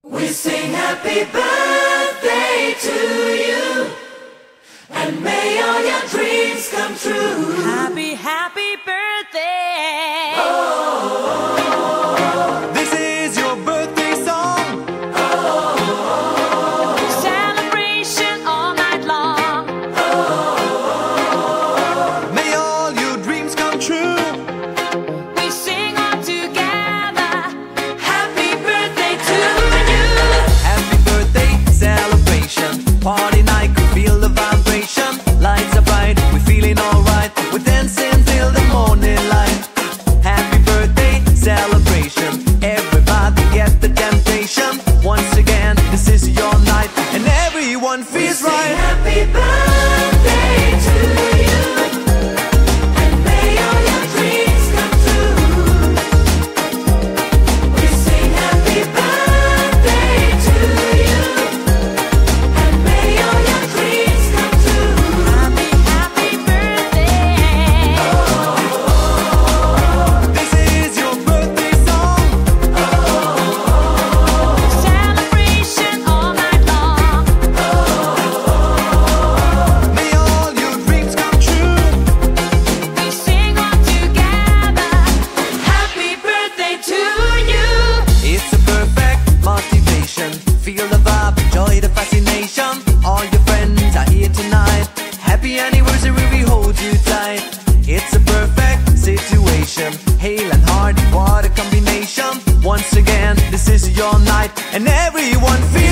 We sing happy birthday to you, and may all your dreams come true. Happy, happy birthday. This is your birthday song. Celebration all night long. May all your dreams come true. We sing all together. Happy birthday to you. Happy birthday celebration. Party night, could feel the vibration. Lights are bright, we're feeling alright. We're dancing till the morning light. Happy birthday celebration. Everybody get the temptation. Once again, this is your night, and everyone feels We sing right. happy birthday to you, and may all your dreams come true. We sing happy birthday to you, and may all your dreams come true. Happy, happy birthday. This is your birthday song. Celebration all night long. May all your dreams come true. We sing all together. Happy birthday to you. It's a perfect motivation. Feel the vibe, enjoy the fascination. All your friends are here tonight. Happy anniversary, we hold you tight. It's a perfect situation. Hale and hard, what a combination. Once again, this is your night, and everyone feels